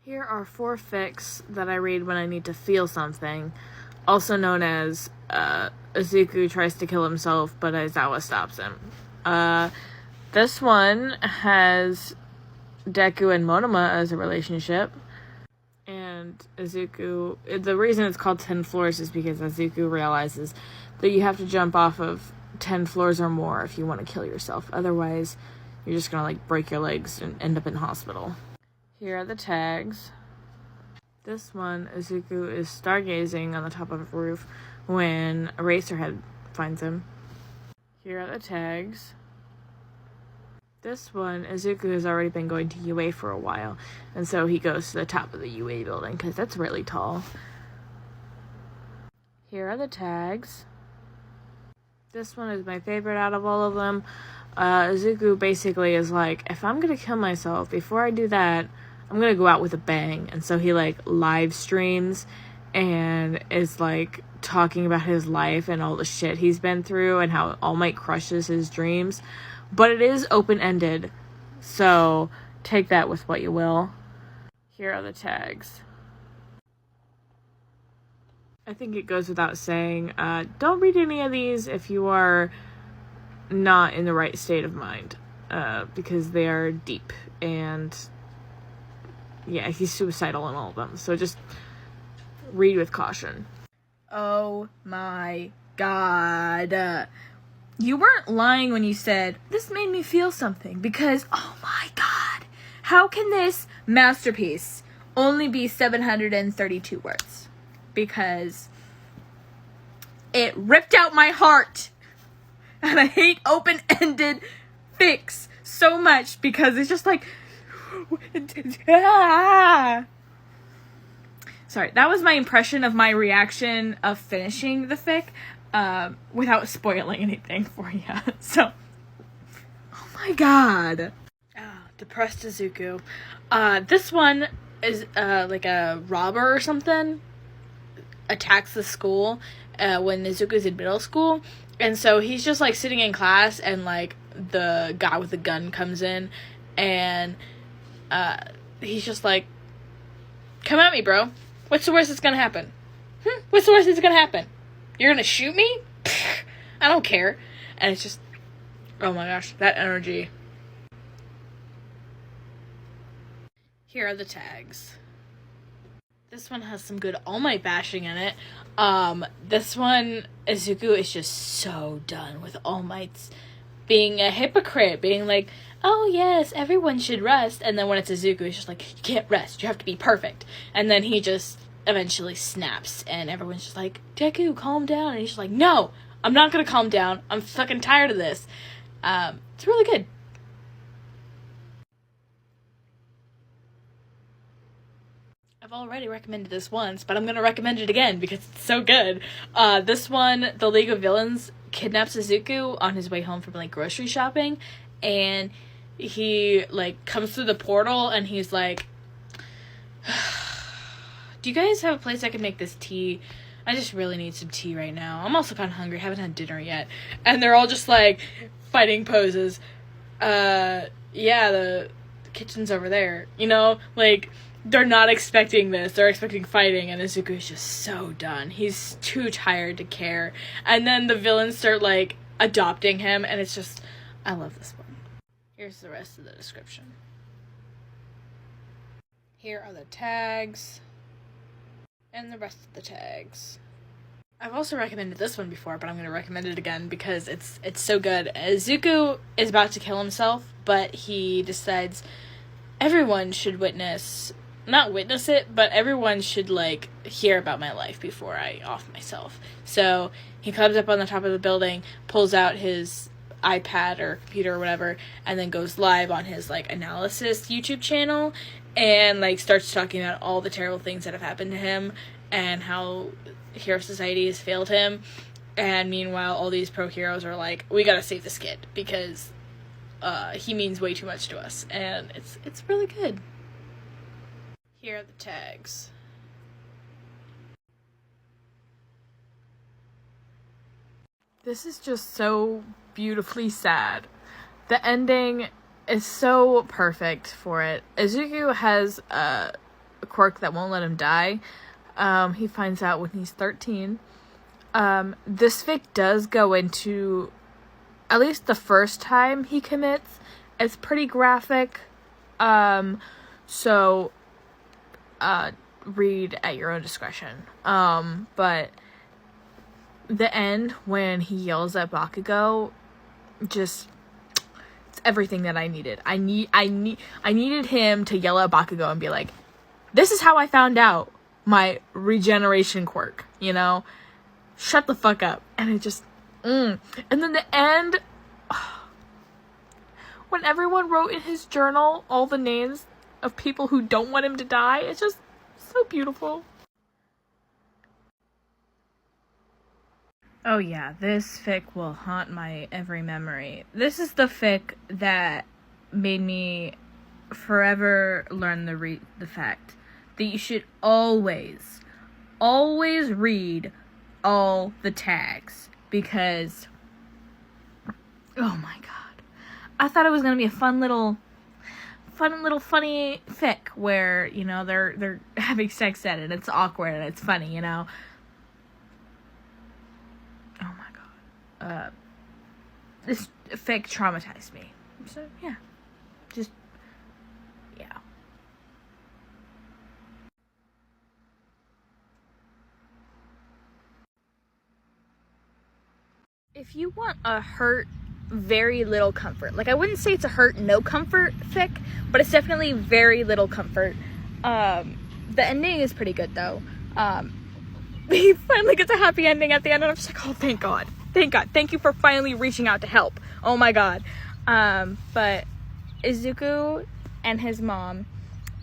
Here are 4 fics that I read when I need to feel something, also known as Izuku tries to kill himself, but Aizawa stops him. This one has Deku and Monoma as a relationship, and Izuku, the reason it's called 10 floors is because Izuku realizes that you have to jump off of 10 floors or more if you want to kill yourself. Otherwise, you're just gonna break your legs and end up in hospital. Here are the tags. This one, Izuku is stargazing on the top of a roof when Eraserhead finds him. Here are the tags. This one, Izuku has already been going to UA for a while, and so he goes to the top of the UA building because that's really tall. Here are the tags. This one is my favorite out of all of them. Izuku basically is like, if I'm gonna kill myself, before I do that, I'm gonna go out with a bang. And so he live streams and is talking about his life and all the shit he's been through and how All Might crushes his dreams. But it is open-ended, so take that with what you will. Here are the tags. I think it goes without saying, don't read any of these if you are not in the right state of mind, because they are deep, and yeah, he's suicidal in all of them, so just read with caution. Oh my god. You weren't lying when you said, this made me feel something, because, oh my god, how can this masterpiece only be 732 words? Because it ripped out my heart, and I hate open-ended fics so much, because it's just Sorry, that was my impression of my reaction of finishing the fic, without spoiling anything for you. So, oh my god. Depressed Izuku. This one is, a robber or something attacks the school, when Izuku's in middle school. And so he's just, sitting in class, and, the guy with the gun comes in, and, he's just come at me, bro. What's the worst that's gonna happen? What's the worst that's gonna happen? You're gonna shoot me? Pfft, I don't care. And it's just, oh my gosh, that energy. Here are the tags. This one has some good All Might bashing in it. This one, Izuku is just so done with All Might's being a hypocrite, being oh yes, everyone should rest. And then when it's Izuku, it's just you can't rest, you have to be perfect. And then he just eventually snaps, and everyone's just Deku, calm down. And he's just no, I'm not gonna calm down. I'm fucking tired of this. It's really good. I've already recommended this once, but I'm gonna recommend it again because it's so good. This one, the League of Villains kidnaps Izuku on his way home from grocery shopping, and he comes through the portal, and he's do you guys have a place I can make this tea? I just really need some tea right now. I'm also kind of hungry. Haven't had dinner yet. And they're all just fighting poses. Yeah, the kitchen's over there. They're not expecting this. They're expecting fighting, and Izuku's just so done. He's too tired to care. And then the villains start adopting him, and it's just, I love this one. Here's the rest of the description. Here are the tags. And the rest of the tags. I've also recommended this one before, but I'm going to recommend it again because it's so good. Izuku is about to kill himself, but he decides everyone should not witness it, but everyone should hear about my life before I off myself. So he climbs up on the top of the building, pulls out his iPad or computer or whatever, and then goes live on his analysis YouTube channel, and starts talking about all the terrible things that have happened to him and how Hero Society has failed him. And meanwhile, all these pro heroes are we gotta save this kid because he means way too much to us. And it's really good. Here are the tags. This is just so beautifully sad. The ending is so perfect for it. Izuku has quirk that won't let him die. He finds out when he's 13. This fic does go into, at least the first time he commits, it's pretty graphic. So read at your own discretion. But the end when he yells at Bakugo, just, it's everything that I needed. I needed him to yell at Bakugo and be like, this is how I found out my regeneration quirk, you know? Shut the fuck up. And it just, And then the end, when everyone wrote in his journal all the names of people who don't want him to die, it's just so beautiful. Oh yeah, this fic will haunt my every memory. This is the fic that made me forever learn the fact that you should always read all the tags, because oh my god, I thought it was gonna be a fun little funny fic where, you know, they're having sex ed and it's awkward and it's funny, you know. Oh my god, this fic traumatized me. So yeah, yeah. If you want a hurt, very little comfort, like, I wouldn't say it's a hurt, no comfort fic, but it's definitely very little comfort. The ending is pretty good, though. He finally gets a happy ending at the end, and I'm just like, oh, thank God. Thank you for finally reaching out to help. Oh my God. But Izuku and his mom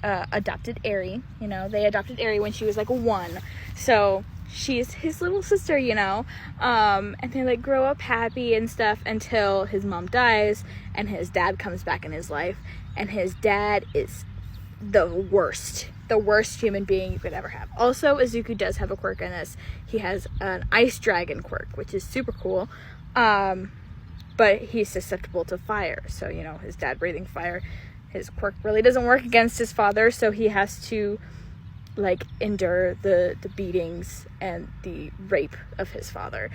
adopted Eri. You know, they adopted Eri when she was like 1. So she's his little sister, you know. And they like grow up happy and stuff until his mom dies and his dad comes back in his life. And his dad is the worst human being you could ever have. Also, Izuku does have a quirk in this. He has an ice dragon quirk, which is super cool. But he's susceptible to fire. So, you know, his dad breathing fire, his quirk really doesn't work against his father, so he has to like endure the beatings and the rape of his father.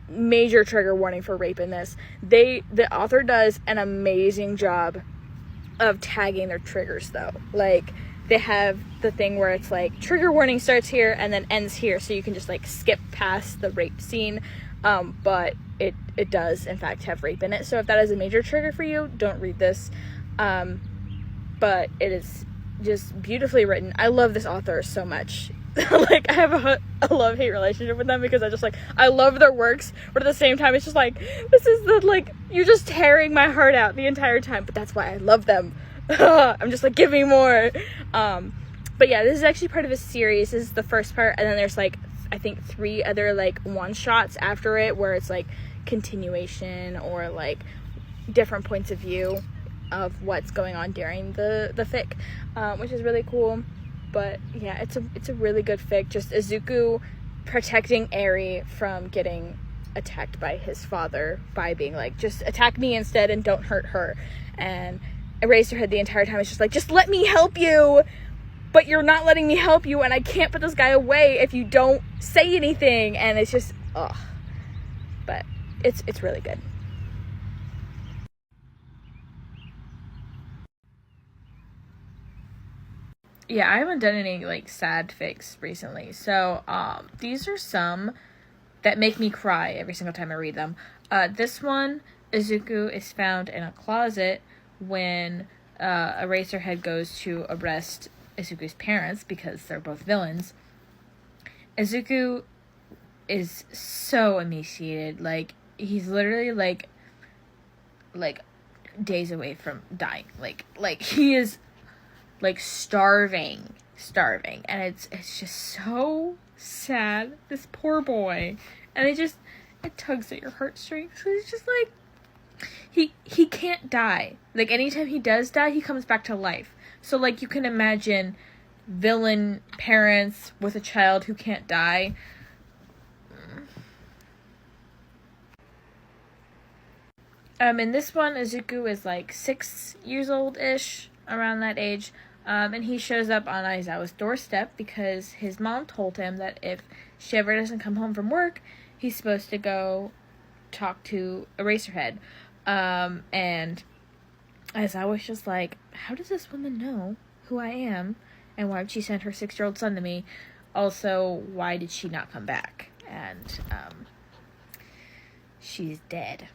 Major trigger warning for rape in this. The author does an amazing job of tagging their triggers, though. Like, they have the thing where it's like, trigger warning starts here and then ends here, so you can just like skip past the rape scene. But it does in fact have rape in it, so if that is a major trigger for you, don't read this. But it is just beautifully written. I love this author so much. Like, I have a love-hate relationship with them, because I love their works, but at the same time it's just like, this is the, like, you're just tearing my heart out the entire time, but that's why I love them. I'm just like, give me more. But yeah, this is actually part of a series. This is the first part, and then there's like, I think 3 other like one-shots after it where it's like continuation or like different points of view of what's going on during the fic, which is really cool. But yeah, it's a really good fic. Just Izuku protecting Eri from getting attacked by his father by being like, just attack me instead and don't hurt her. And Eraserhead the entire time is just like, just let me help you, but you're not letting me help you, and I can't put this guy away if you don't say anything. And it's just, ugh. But it's really good. Yeah, I haven't done any like sad fics recently, so these are some that make me cry every single time I read them. This one, Izuku is found in a closet when Eraserhead goes to arrest Izuku's parents because they're both villains. Izuku is so emaciated, like, he's literally like days away from dying. Like he is like starving, and it's just so sad, this poor boy, and it tugs at your heartstrings, because it's just like, he can't die. Like, anytime he does die, he comes back to life. So like, you can imagine villain parents with a child who can't die. In this one, Izuku is like 6 years old-ish, around that age. And he shows up on Aizawa's doorstep because his mom told him that if she ever doesn't come home from work, he's supposed to go talk to Eraserhead. And Aizawa's just like, how does this woman know who I am? And why would she send her 6-year-old son to me? Also, why did she not come back? And, she's dead.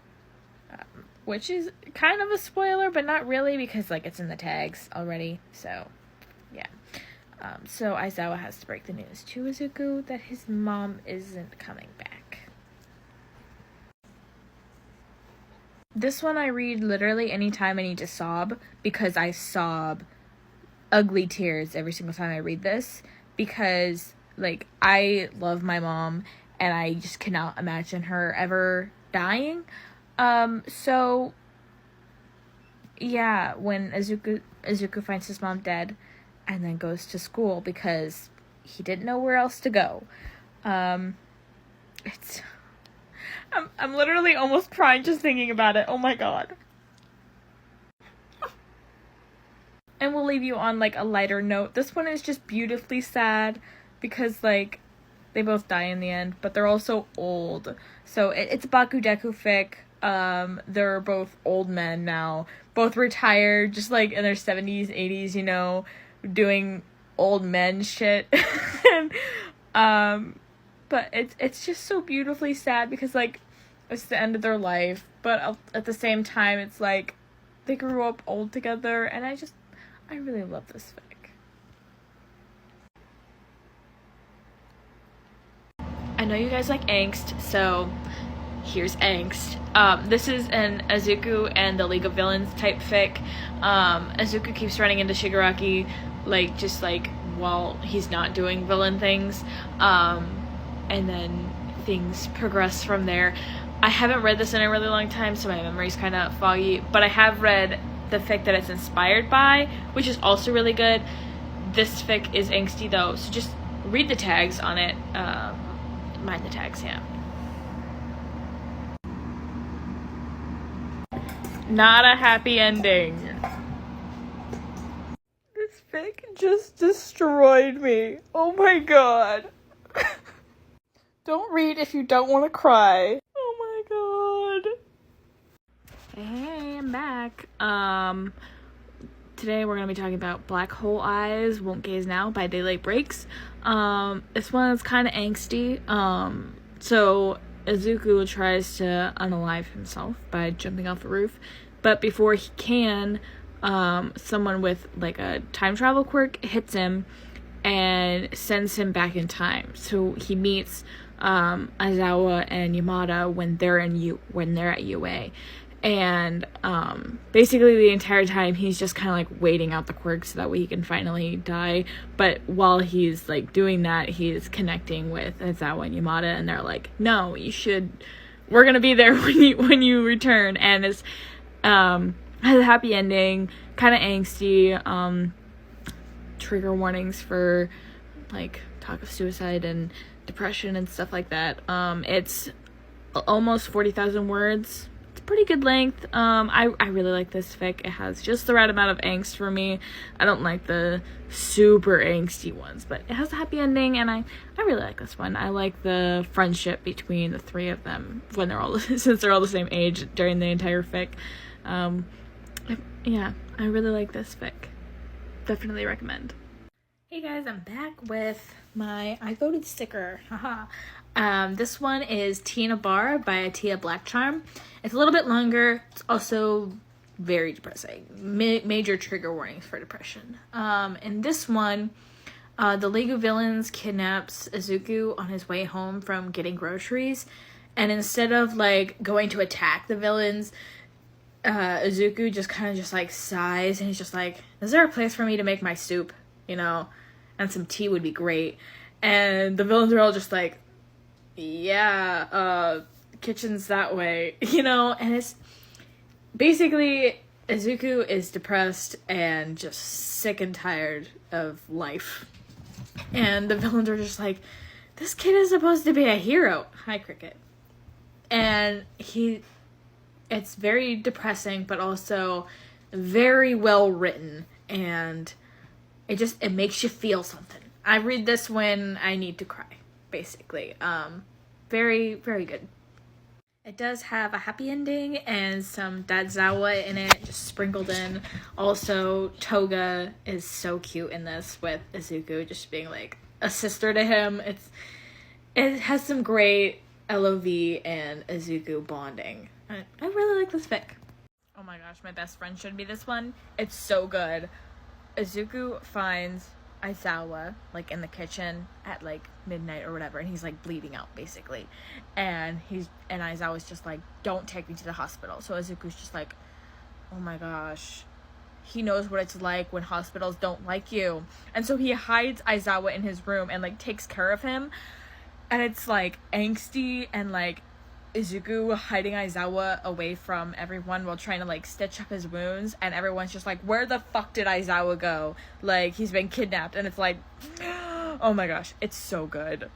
Which is kind of a spoiler, but not really, because, like, it's in the tags already. So, yeah. So Aizawa has to break the news to Izuku that his mom isn't coming back. This one I read literally anytime I need to sob, because I sob ugly tears every single time I read this, because, like, I love my mom, and I just cannot imagine her ever dying. So, yeah, when Izuku finds his mom dead, and then goes to school, because he didn't know where else to go, I'm literally almost crying just thinking about it. Oh my god. And we'll leave you on, like, a lighter note. This one is just beautifully sad, because, like, they both die in the end, but they're also old. So it's Bakudeku fic. They're both old men now, both retired, just like in their 70s, 80s, you know, doing old men shit. And, but it's just so beautifully sad, because, like, it's the end of their life, but at the same time, it's like they grew up old together, and I really love this fic. I know you guys like Angst, so here's Angst. This is an Izuku and the League of Villains type fic. Izuku keeps running into Shigaraki, like, just, like, while he's not doing villain things. And then things progress from there. I haven't read this in a really long time, so my memory's kind of foggy, but I have read the fic that it's inspired by, which is also really good. This fic is angsty, though, so just read the tags on it. Mind the tags, yeah. Not a happy ending. This fic just destroyed me. Oh my god. Don't read if you don't want to cry. Oh my god. Hey, I'm back. Today we're going to be talking about Black Hole Eyes, Won't Gaze Now by Daylight Breaks. This one is kind of angsty. So Izuku tries to unalive himself by jumping off a roof, but before he can, someone with, like, a time travel quirk hits him and sends him back in time. So he meets Aizawa and Yamada when they're at UA. And basically the entire time he's just kind of, like, waiting out the quirk so that way he can finally die. But while he's, like, doing that, he's connecting with Aizawa and Yamada, and they're like, no, we're gonna be there when you return. And it's has a happy ending, kind of angsty, trigger warnings for, like, talk of suicide and depression and stuff like that. It's almost 40,000 words. Pretty good length. I really like this fic. It has just the right amount of angst for me. I don't like the super angsty ones, but it has a happy ending, and I really like this one. I like the friendship between the three of them when since they're all the same age during the entire fic. Yeah, I really like this fic. Definitely recommend. Hey guys, I'm back with my I voted sticker. Haha. This one is Tina Bar by Tia Blackcharm. It's a little bit longer. It's also very depressing. Major trigger warnings for depression. In this one, the League of Villains kidnaps Izuku on his way home from getting groceries. And instead of, like, going to attack the villains, Izuku just kind of like sighs, and he's just like, is there a place for me to make my soup? You know, and some tea would be great. And the villains are all just like, yeah, kitchen's that way, you know. And it's basically Izuku is depressed and just sick and tired of life, and the villains are just like, this kid is supposed to be a hero. Hi, Cricket. And it's very depressing, but also very well written, and it makes you feel something. I read this when I need to cry, basically. Very, very good. It does have a happy ending and some Dadzawa in it, just sprinkled in. Also, Toga is so cute in this with Izuku just being like a sister to him. It has some great LOV and Izuku bonding. I really like this fic. Oh my gosh, my best friend showed me this one. It's so good. Izuku finds Aizawa like in the kitchen at like midnight or whatever, and he's like bleeding out basically, and Aizawa's just like, don't take me to the hospital. So Izuku's just like, oh my gosh, he knows what it's like when hospitals don't like you, and so he hides Aizawa in his room and like takes care of him, and it's like angsty and like Izuku hiding Aizawa away from everyone while trying to like stitch up his wounds, and everyone's just like, where the fuck did Aizawa go? Like, he's been kidnapped, and it's like, oh my gosh, it's so good.